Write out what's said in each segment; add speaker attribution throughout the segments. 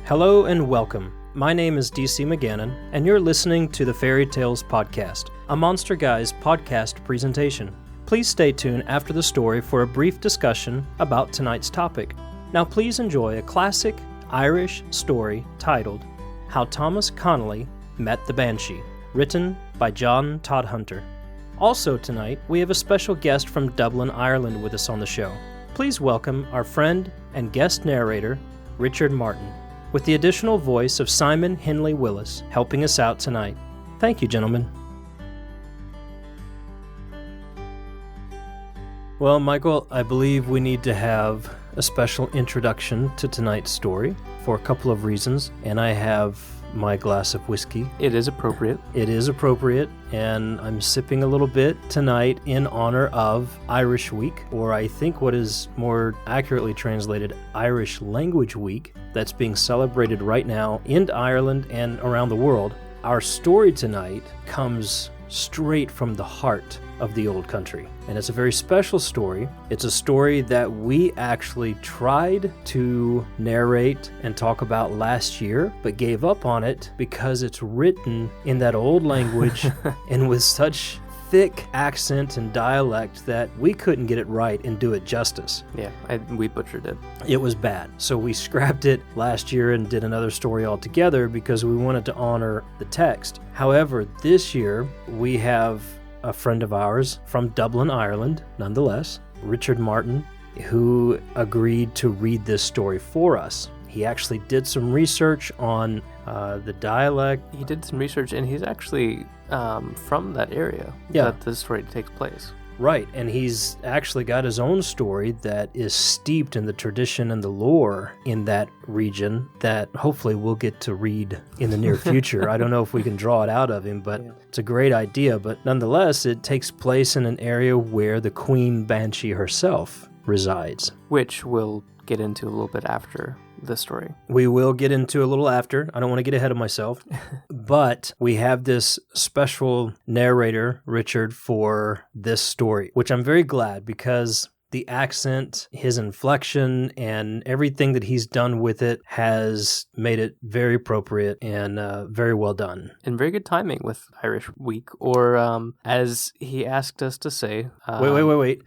Speaker 1: Hello and welcome. My name is DC McGannon, and you're listening to the Faerie Tales Podcast, a Monster Guys podcast presentation. Please stay tuned after the story for a brief discussion about tonight's topic. Now please enjoy a classic Irish story titled How Thomas Connelly Met the Banshee, written by John Todhunter. Also tonight, we have a special guest from Dublin, Ireland with us on the show. Please welcome our friend and guest narrator, Richard Martin, with the additional voice of Simon Henleywillis helping us out tonight. Thank you, gentlemen. Well, Michael, I believe we need to have a special introduction to tonight's story for a couple of reasons, and I have my glass of whiskey.
Speaker 2: It is appropriate.
Speaker 1: It is appropriate, and I'm sipping a little bit tonight in honor of Irish Week, or I think what is more accurately translated Irish Language Week, that's being celebrated right now in Ireland and around the world. Our story tonight comes straight from the heart of the old country, and it's a very special story. It's a story that we actually tried to narrate and talk about last year, but gave up on it because it's written in that old language and with such thick accent and dialect that we couldn't get it right and do it justice.
Speaker 2: Yeah, we butchered it.
Speaker 1: It was bad. So we scrapped it last year and did another story altogether because we wanted to honor the text. However, this year we have a friend of ours from Dublin, Ireland, nonetheless, Richard Martin, who agreed to read this story for us. He actually did some research on the dialect.
Speaker 2: He did some research, and he's actually from that area that this story takes place.
Speaker 1: Right, and he's actually got his own story that is steeped in the tradition and the lore in that region that hopefully we'll get to read in the near future. I don't know if we can draw it out of him, but it's a great idea. But nonetheless, it takes place in an area where the Queen Banshee herself resides.
Speaker 2: Which we'll get into a little bit after the story.
Speaker 1: We will get into a little after. I don't want to get ahead of myself. But we have this special narrator, Richard, for this story, which I'm very glad because the accent, his inflection, and everything that he's done with it has made it very appropriate and very well done.
Speaker 2: And very good timing with Irish Week, or as he asked us to say...
Speaker 1: Wait.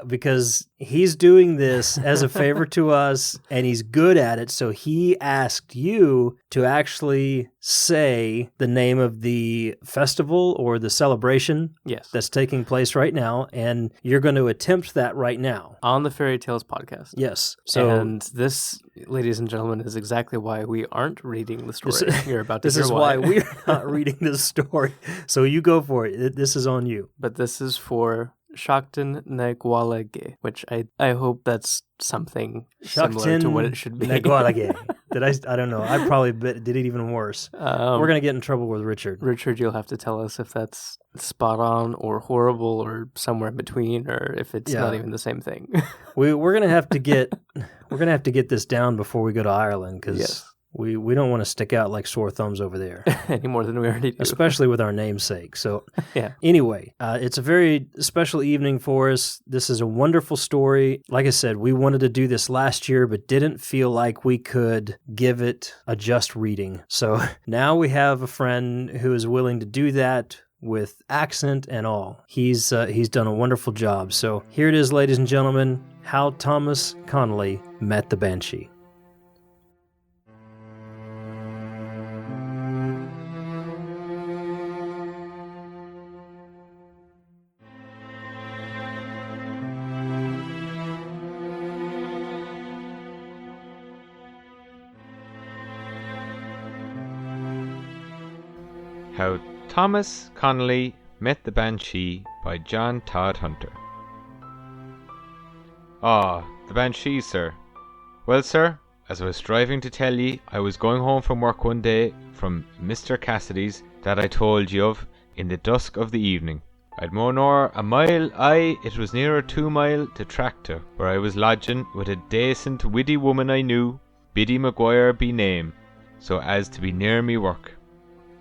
Speaker 1: Because he's doing this as a favor to us, and he's good at it, so he asked you to actually say the name of the festival or the celebration that's taking place right now, and you're going to attempt that right now.
Speaker 2: On the Faerie Tales Podcast.
Speaker 1: Yes.
Speaker 2: And this, ladies and gentlemen, is exactly why we aren't reading the story. You're about to hear
Speaker 1: This is why we're not reading this story. So you go for it. This is on you.
Speaker 2: But this is for Seachtain na Gwailge, which I hope that's something similar to what it should be.
Speaker 1: Na Gwailge. I don't know. I probably did it even worse. We're going to get in trouble with Richard.
Speaker 2: Richard, you'll have to tell us if that's spot on or horrible or somewhere in between, or if it's not even the same thing.
Speaker 1: We're going to have to get this down before we go to Ireland, because we don't want to stick out like sore thumbs over there.
Speaker 2: Any more than we already do.
Speaker 1: Especially with our namesake. So anyway, it's a very special evening for us. This is a wonderful story. Like I said, we wanted to do this last year, but didn't feel like we could give it a just reading. So now we have a friend who is willing to do that with accent and all. He's done a wonderful job. So here it is, ladies and gentlemen, How Thomas Connelly Met the Banshee.
Speaker 3: How Thomas Connelly Met the Banshee by John Todhunter. The Banshee, sir. Well, sir, as I was striving to tell ye, I was going home from work one day from Mr. Cassidy's that I told ye of in the dusk of the evening. I'd more nor a mile, aye, it was nearer 2 mile to Tracta, where I was lodging with a dacent widdy woman I knew, Biddy Maguire be name, so as to be near me work.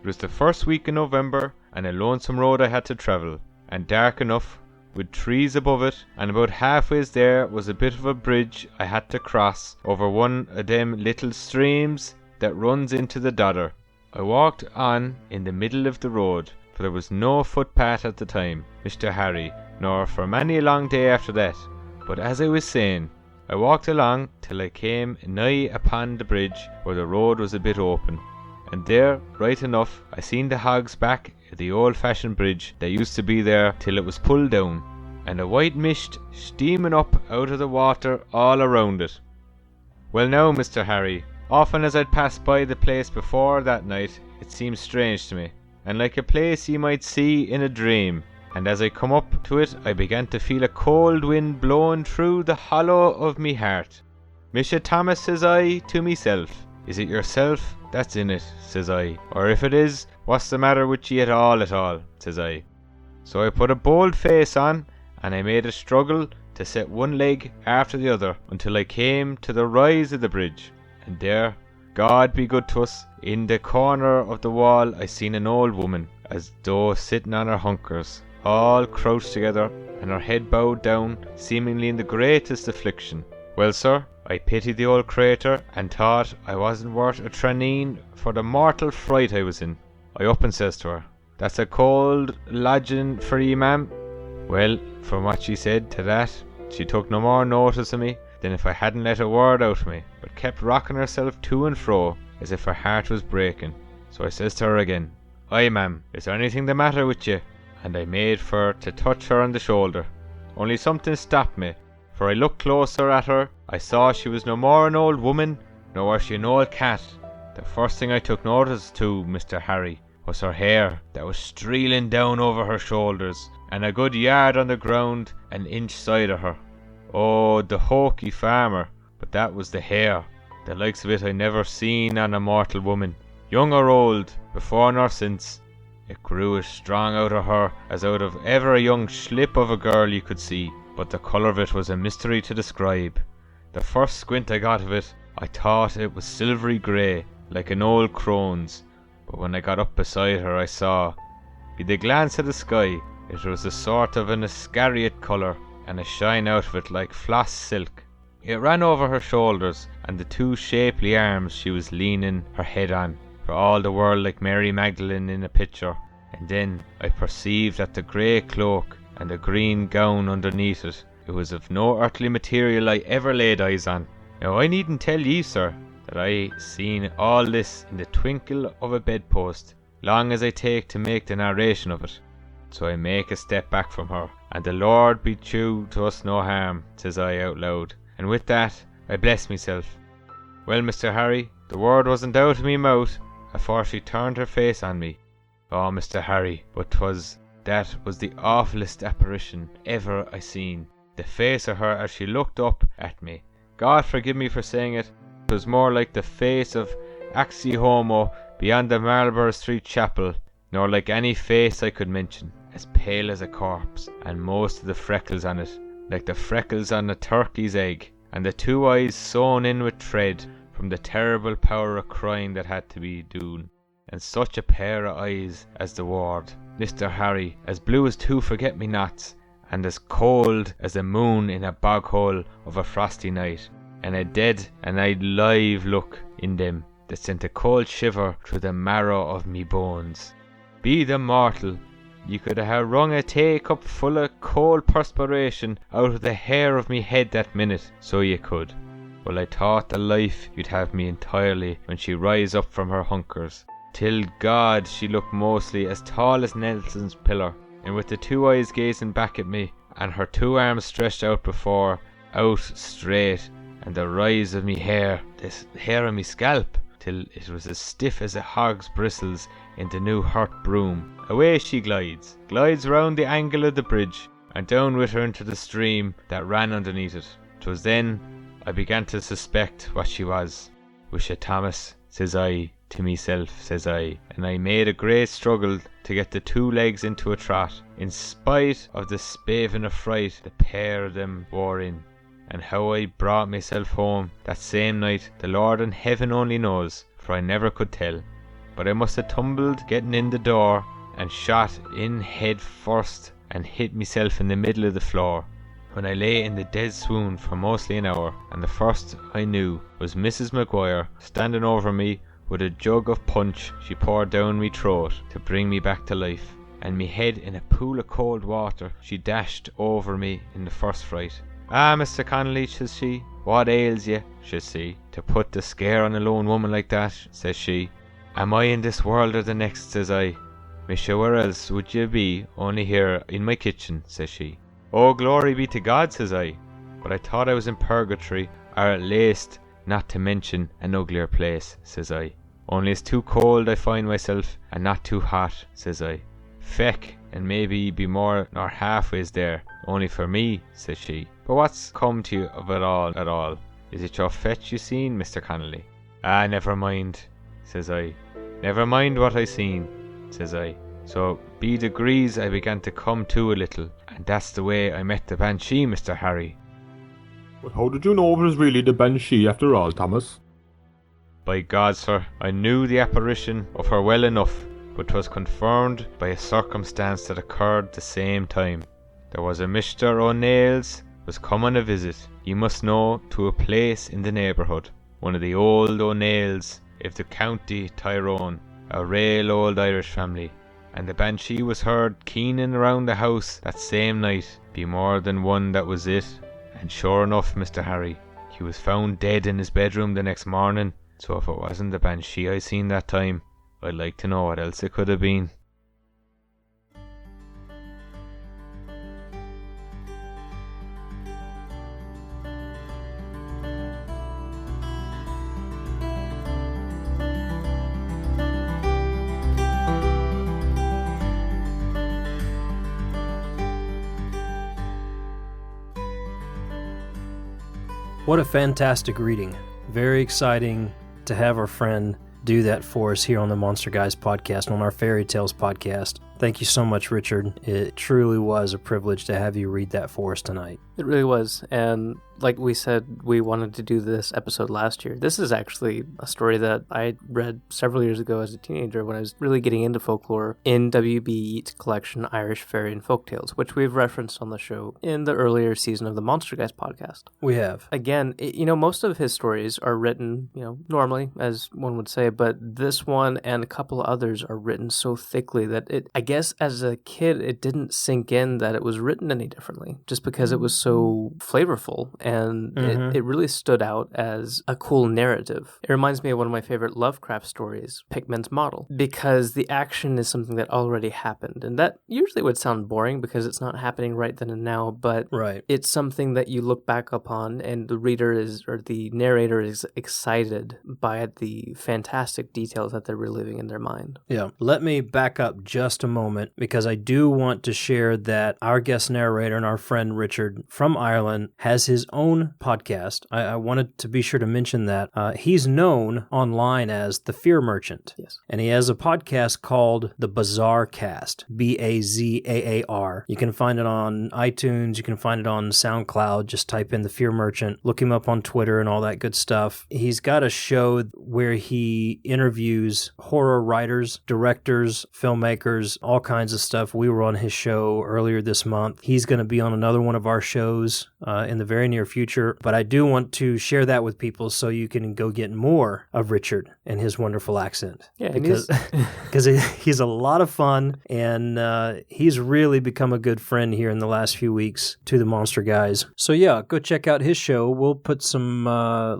Speaker 3: It was the first week in November, and a lonesome road I had to travel, and dark enough, with trees above it, and about halfways there was a bit of a bridge I had to cross over one of them little streams that runs into the Dodder. I walked on in the middle of the road, for there was no footpath at the time, Mr. Harry, nor for many a long day after that. But as I was saying, I walked along till I came nigh upon the bridge where the road was a bit open, and there, right enough, I seen the Hog's Back of the old-fashioned bridge that used to be there till it was pulled down, and a white mist steaming up out of the water all around it. Well now, Mr. Harry, often as I'd passed by the place before that night, it seemed strange to me, and like a place ye might see in a dream, and as I come up to it I began to feel a cold wind blowing through the hollow of me heart. Misha Thomas, says I to myself, is it yourself that's in it, says I, or if it is, what's the matter with ye at all, says I. So I put a bold face on, and I made a struggle to set one leg after the other until I came to the rise of the bridge, and there, God be good to us, in the corner of the wall I seen an old woman, as though sitting on her hunkers, all crouched together, and her head bowed down, seemingly in the greatest affliction. Well, sir, I pitied the old crater, and thought I wasn't worth a tranine for the mortal fright I was in. I up and says to her, "That's a cold lodging for ye, ma'am." Well, from what she said to that, she took no more notice of me than if I hadn't let a word out of me, but kept rocking herself to and fro as if her heart was breaking. So I says to her again, "Aye, ma'am, is there anything the matter with you?" And I made for to touch her on the shoulder. Only something stopped me, for I looked closer at her. I saw she was no more an old woman, nor was she an old cat. The first thing I took notice to, Mr. Harry, was her hair that was streeling down over her shoulders, and a good yard on the ground an inch side of her. Oh, the hokey farmer, but that was the hair. The likes of it I never seen on a mortal woman, young or old, before nor since. It grew as strong out of her as out of ever a young slip of a girl you could see, but the colour of it was a mystery to describe. The first squint I got of it, I thought it was silvery grey, like an old crone's, but when I got up beside her I saw, with the glance of the sky, it was a sort of an Iscariot colour, and a shine out of it like floss silk. It ran over her shoulders and the two shapely arms she was leaning her head on, for all the world like Mary Magdalene in a picture. And then I perceived that the grey cloak and the green gown underneath it, it was of no earthly material I ever laid eyes on. Now I needn't tell ye, sir, that I seen all this in the twinkle of a bedpost, long as I take to make the narration of it. So I make a step back from her, and the Lord be true to us no harm, says I out loud, and with that I bless myself. Well, Mr. Harry, the word wasn't out of me mouth afore she turned her face on me. Oh, Mr. Harry, but that was the awfullest apparition ever I seen. The face of her as she looked up at me. God forgive me for saying it, it was more like the face of Axie Homo beyond the Marlborough Street Chapel, nor like any face I could mention. As pale as a corpse, and most of the freckles on it, like the freckles on a turkey's egg, and the two eyes sewn in with thread from the terrible power of crying that had to be done. And such a pair of eyes as the ward, Mr. Harry, as blue as two forget-me-nots, and as cold as the moon in a bog-hole of a frosty night, and a dead and a live look in them that sent a cold shiver through the marrow of me bones. Be the mortal, you could ha' wrung a teacup full of cold perspiration out of the hair of me head that minute, so you could. Well, I thought the life you'd have me entirely when she rise up from her hunkers. Till God, she looked mostly as tall as Nelson's pillar, and with the two eyes gazing back at me, and her two arms stretched out before, out straight, and the rise of me hair, this hair on me scalp, till it was as stiff as a hog's bristles in the new hurt broom. Away she glides round the angle of the bridge, and down with her into the stream that ran underneath it. 'Twas then I began to suspect what she was. "Wisha Thomas," says I to myself, says I, and I made a great struggle to get the two legs into a trot, in spite of the spavin of fright the pair of them wore in. And how I brought myself home that same night, the Lord in heaven only knows, for I never could tell. But I must have tumbled getting in the door, and shot in head first, and hit myself in the middle of the floor, when I lay in the dead swoon for mostly an hour, and the first I knew was Mrs. Maguire standing over me with a jug of punch she poured down me throat to bring me back to life, and me head in a pool of cold water she dashed over me in the first fright. "Ah, Mr. Connelly," says she, "what ails ye?" says she, "to put the scare on a lone woman like that?" says she. "Am I in this world or the next?" says I. "Misha, where else would ye be, only here in my kitchen?" says she. "Oh, glory be to God," says I, "but I thought I was in purgatory, or at least not to mention an uglier place," says I. "Only it's too cold I find myself, and not too hot," says I. "Feck, and maybe be more nor halfways there, only for me," says she. "But what's come to you of it all at all? Is it your fetch you seen, Mr. Connelly?" "Ah, never mind," says I. "Never mind what I seen," says I. "So be degrees I began to come to a little, and that's the way I met the Banshee, Mr. Harry."
Speaker 4: "But how did you know it was really the Banshee after all, Thomas?"
Speaker 3: "By God, sir, I knew the apparition of her well enough, but 'twas confirmed by a circumstance that occurred the same time. There was a Mr. O'Neill's was come on a visit, you must know, to a place in the neighbourhood, one of the old O'Neills of the county Tyrone, a real old Irish family, and the Banshee was heard keening around the house that same night, be more than one that was it, and sure enough, Mr. Harry, he was found dead in his bedroom the next morning. So if it wasn't the Banshee I seen that time, I'd like to know what else it could have been."
Speaker 1: What a fantastic reading. Very exciting to have our friend do that for us here on the Monster Guys podcast, on our Faerie Tales podcast. Thank you so much, Richard. It truly was a privilege to have you read that for us tonight.
Speaker 2: It really was. And like we said, we wanted to do this episode last year. This is actually a story that I read several years ago as a teenager when I was really getting into folklore in W.B. Yeats's collection Irish Fairy and Folktales, which we've referenced on the show in the earlier season of the Monster Guys podcast.
Speaker 1: We have.
Speaker 2: Again, most of his stories are written, normally, as one would say, but this one and a couple of others are written so thickly that I guess as a kid, it didn't sink in that it was written any differently, just because it was so flavorful, and it really stood out as a cool narrative. It reminds me of one of my favorite Lovecraft stories, Pickman's Model, because the action is something that already happened, and that usually would sound boring because it's not happening right then and now, but it's something that you look back upon, and the narrator is excited by the fantastic details that they're reliving in their mind.
Speaker 1: Yeah. Let me back up just a moment, because I do want to share that our guest narrator and our friend Richard from Ireland has his own podcast. I wanted to be sure to mention that. He's known online as The Fear Merchant.
Speaker 2: Yes.
Speaker 1: And he has a podcast called The Bazaar Cast, Bazaar. You can find it on iTunes. You can find it on SoundCloud. Just type in The Fear Merchant. Look him up on Twitter and all that good stuff. He's got a show where he interviews horror writers, directors, filmmakers, all kinds of stuff. We were on his show earlier this month. He's going to be on another one of our shows in the very near future, but I do want to share that with people so you can go get more of Richard and his wonderful accent.
Speaker 2: Yeah,
Speaker 1: because he's a lot of fun, and he's really become a good friend here in the last few weeks to the Monster Guys. So yeah, go check out his show. We'll put some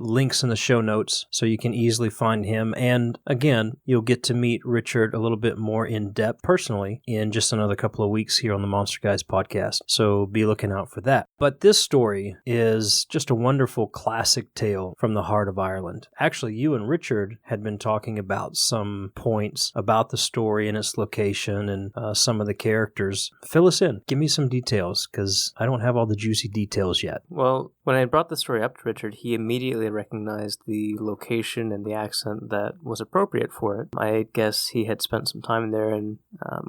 Speaker 1: links in the show notes so you can easily find him, and again, you'll get to meet Richard a little bit more in depth personally in just another couple of weeks here on the Monster Guys podcast. So be looking out for that. But this story is just a wonderful classic tale from the heart of Ireland. Actually, you and Richard had been talking about some points about the story and its location and some of the characters. Fill us in. Give me some details, because I don't have all the juicy details yet.
Speaker 2: Well, when I brought the story up to Richard, he immediately recognized the location and the accent that was appropriate for it. I guess he had spent some time there, and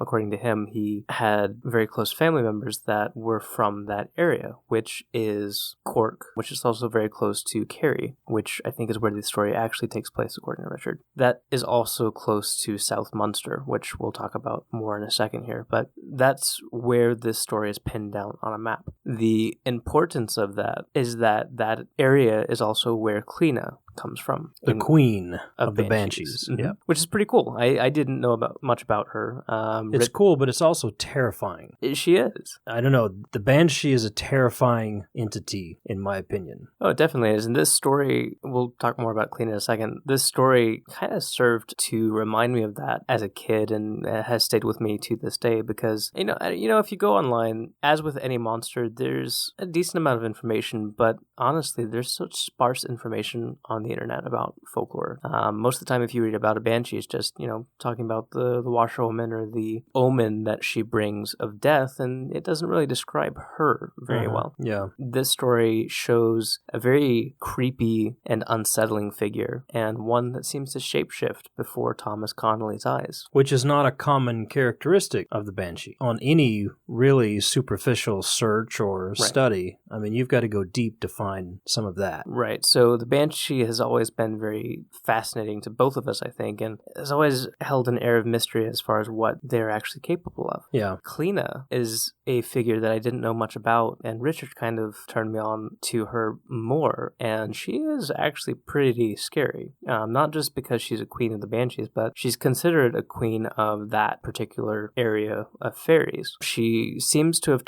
Speaker 2: according to him, he had very close family members that were from that area, which is Cork, which is also very close to Kerry, which I think is where the story actually takes place, according to Richard. That is also close to South Munster, which we'll talk about more in a second here, but that's where this story is pinned down on a map. The importance of that is that that area is also where Clina comes from.
Speaker 1: The queen of the
Speaker 2: Banshees.
Speaker 1: Banshees. Yeah.
Speaker 2: Which is pretty cool. I didn't know much about her.
Speaker 1: It's cool, but it's also terrifying.
Speaker 2: She is.
Speaker 1: I don't know. The Banshee is a terrifying entity, in my opinion.
Speaker 2: Oh, it definitely is. And this story, we'll talk more about Clean in a second. This story kind of served to remind me of that as a kid, and has stayed with me to this day because, you know, if you go online, as with any monster, there's a decent amount of information, but honestly, there's such sparse information on the internet about folklore. Most of the time, if you read about a banshee, it's just, you know, talking about the washerwoman or the omen that she brings of death, and it doesn't really describe her very well.
Speaker 1: Yeah.
Speaker 2: This story shows a very creepy and unsettling figure, and one that seems to shapeshift before Thomas Connolly's eyes.
Speaker 1: Which is not a common characteristic of the Banshee. On any really superficial search or study, I mean, you've got to go deep to find some of that.
Speaker 2: Right. So the Banshee has always been very fascinating to both of us, I think, and has always held an air of mystery as far as what they're actually capable of.
Speaker 1: Yeah.
Speaker 2: Kleena is a figure that I didn't know much about, and Richard kind of turned me on to her more, and she is actually pretty scary. Not just because she's a queen of the Banshees, but she's considered a queen of that particular area of fairies. She seems to have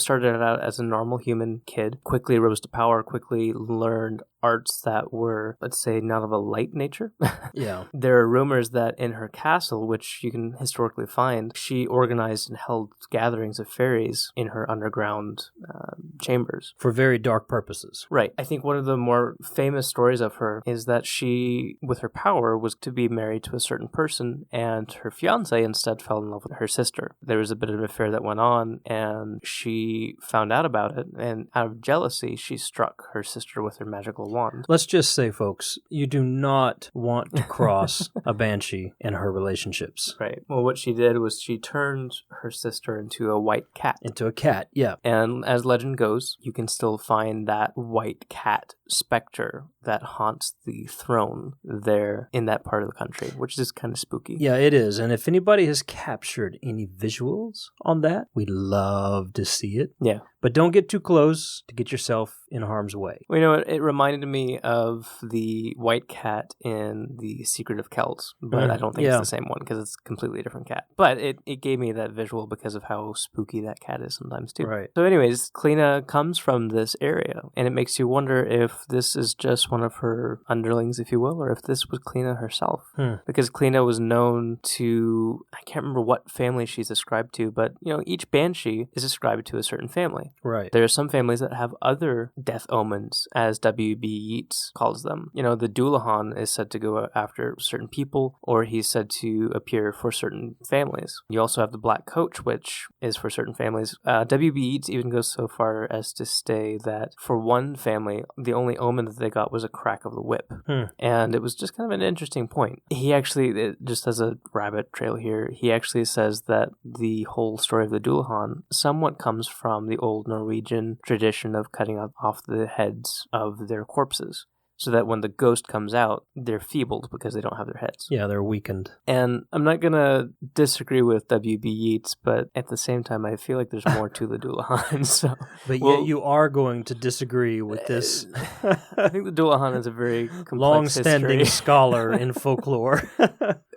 Speaker 2: started out as a normal human kid, quickly rose to power, quickly learned arts that were, let's say, not of a light nature.
Speaker 1: Yeah.
Speaker 2: There are rumors that in her castle, which you can historically find, she organized and held gatherings of fairies in her underground chambers.
Speaker 1: For very dark purposes.
Speaker 2: Right. I think one of the more famous stories of her is that she, with her power, was to be married to a certain person, and her fiancé instead fell in love with her sister. There was a bit of an affair that went on, and she found out about it, and out of jealousy, she struck her sister with her magical wand.
Speaker 1: Let's just say, folks, you do not want to cross a Banshee in her relationships.
Speaker 2: Right. Well, what she did was she turned her sister into a white cat.
Speaker 1: Into a cat, yeah.
Speaker 2: And as legend goes, you can still find that white cat specter that haunts the throne there in that part of the country, which is kind of spooky.
Speaker 1: Yeah, it is. And if anybody has captured any visuals on that, we'd love to see it.
Speaker 2: Yeah.
Speaker 1: But don't get too close to get yourself in harm's way.
Speaker 2: Well, you know, it reminded me of the white cat in The Secret of Kells, but I don't think it's the same one because it's a completely different cat. But it gave me that visual because of how spooky that cat is sometimes too.
Speaker 1: Right.
Speaker 2: So anyways, Kleena comes from this area, and it makes you wonder if this is just one of her underlings, if you will, or if this was Kleena herself. Because Kleena was known to, I can't remember what family she's ascribed to, but, you know, each banshee is ascribed to a certain family.
Speaker 1: Right.
Speaker 2: There are some families that have other death omens, as W.B. Yeats calls them. You know, the Doulahan is said to go after certain people, or he's said to appear for certain families. You also have the Black Coach, which is for certain families. W.B. Yeats even goes so far as to say that for one family, the only omen that they got was a crack of the whip. And it was just kind of an interesting point. He actually, just as a rabbit trail here, he actually says that the whole story of the Doulahan somewhat comes from the old Norwegian tradition of cutting off the heads of their corpses, so that when the ghost comes out, they're feebled because they don't have their heads.
Speaker 1: Yeah, they're weakened.
Speaker 2: And I'm not going to disagree with W.B. Yeats, but at the same time, I feel like there's more to the Doulahan. So,
Speaker 1: but yet you are going to disagree with this.
Speaker 2: I think the Doulahan is a very complex
Speaker 1: long-standing scholar in folklore.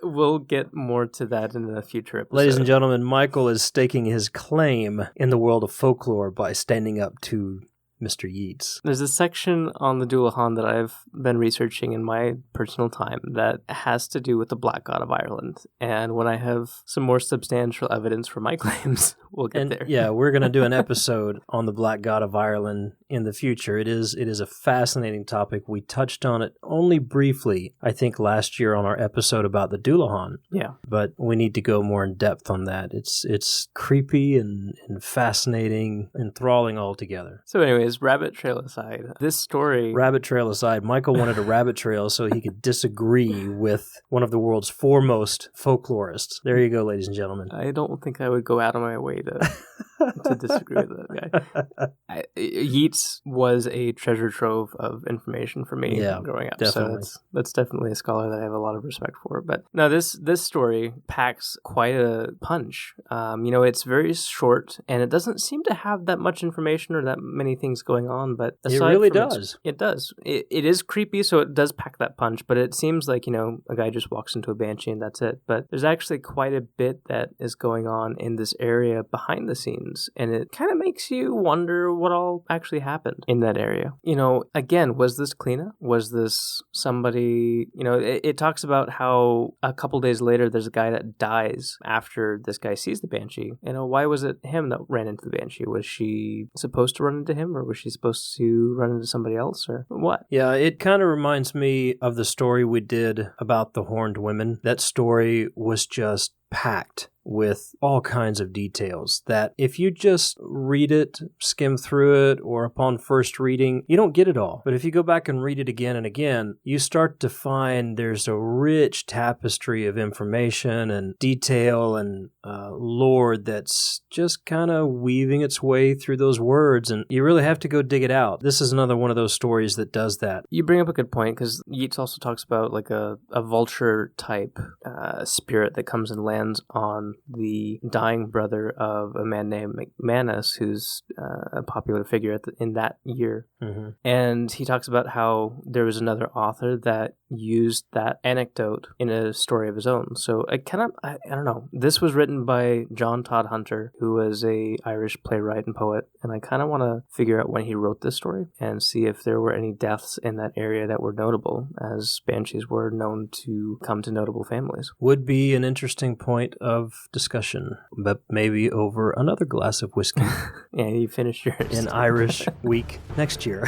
Speaker 2: We'll get more to that in a future episode.
Speaker 1: Ladies and gentlemen, Michael is staking his claim in the world of folklore by standing up to Mr. Yeats.
Speaker 2: There's a section on the Doulahan that I've been researching in my personal time that has to do with the Black God of Ireland. And when I have some more substantial evidence for my claims, we'll get there.
Speaker 1: Yeah, we're going to do an episode on the Black God of Ireland in the future. It is a fascinating topic. We touched on it only briefly, I think, last year on our episode about the Doulahan.
Speaker 2: Yeah.
Speaker 1: But we need to go more in depth on that. It's creepy and fascinating, enthralling altogether.
Speaker 2: So anyways, rabbit trail aside, this story...
Speaker 1: Rabbit trail aside, Michael wanted a rabbit trail so he could disagree with one of the world's foremost folklorists. There you go, ladies and gentlemen.
Speaker 2: I don't think I would go out of my way to to disagree with that guy. Yeats was a treasure trove of information for me growing up.
Speaker 1: Definitely.
Speaker 2: So that's definitely a scholar that I have a lot of respect for. But no, this story packs quite a punch. It's very short, and it doesn't seem to have that much information or that many things going on. But
Speaker 1: it really does.
Speaker 2: It does. It is creepy, so it does pack that punch. But it seems like a guy just walks into a banshee and that's it. But there's actually quite a bit that is going on in this area behind the scenes, and it kind of makes you wonder what all actually happened in that area. Again, was this cleanup? Was this somebody? It talks about how a couple days later there's a guy that dies after this guy sees the banshee. Why was it him that ran into the banshee? Was she supposed to run into him, or was she supposed to run into somebody else, or what?
Speaker 1: Yeah, it kind of reminds me of the story we did about the horned women. That story was just packed with all kinds of details that if you just read it, skim through it, or upon first reading, you don't get it all. But if you go back and read it again and again, you start to find there's a rich tapestry of information and detail and lore that's just kind of weaving its way through those words, and you really have to go dig it out. This is another one of those stories that does that.
Speaker 2: You bring up a good point, because Yeats also talks about like a vulture type spirit that comes and lands on the dying brother of a man named McManus, who's a popular figure in that year. Mm-hmm. And he talks about how there was another author that used that anecdote in a story of his own. So I don't know. This was written by John Todhunter, who was a Irish playwright and poet, and I kind of want to figure out when he wrote this story and see if there were any deaths in that area that were notable, as banshees were known to come to notable families.
Speaker 1: Would be an interesting point of discussion, but maybe over another glass of whiskey.
Speaker 2: Yeah, you finished yours.
Speaker 1: In Irish week next year.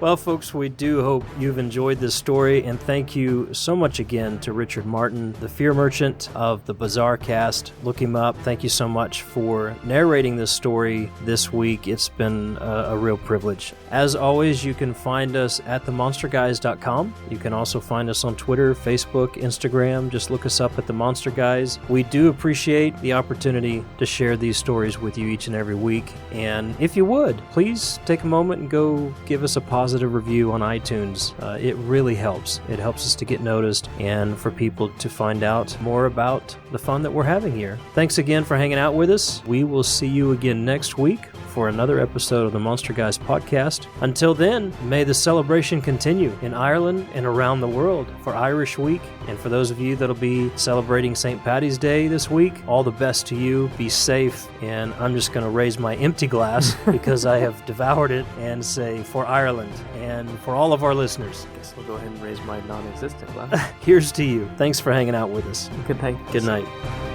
Speaker 1: Well, folks, we do hope you've enjoyed this story, and thank you so much again to Richard Martin, the Fear Merchant of the Bazaar Cast. Look him up. Thank you so much for narrating this story this week. It's been a real privilege. As always, you can find us at themonsterguys.com. You can also find us on Twitter, Facebook, Instagram. Just look us up at The Monster Guys. We do appreciate the opportunity to share these stories with you each and every week. And if you would, please take a moment and go give us a positive review on iTunes. It really helps. It helps us to get noticed and for people to find out more about the fun that we're having here. Thanks again for hanging out with us. We will see you again next week for another episode of the Monster Guys podcast. Until then, may the celebration continue in Ireland and around the world for Irish Week. And for those of you that'll be celebrating St. Paddy's Day this week, all the best to you. Be safe. And I'm just going to raise my empty glass because I have devoured it and say for Ireland and for all of our listeners.
Speaker 2: I guess I'll go ahead and raise my non-existent glass.
Speaker 1: Here's to you. Thanks for hanging out with us.
Speaker 2: Good night.
Speaker 1: Good night.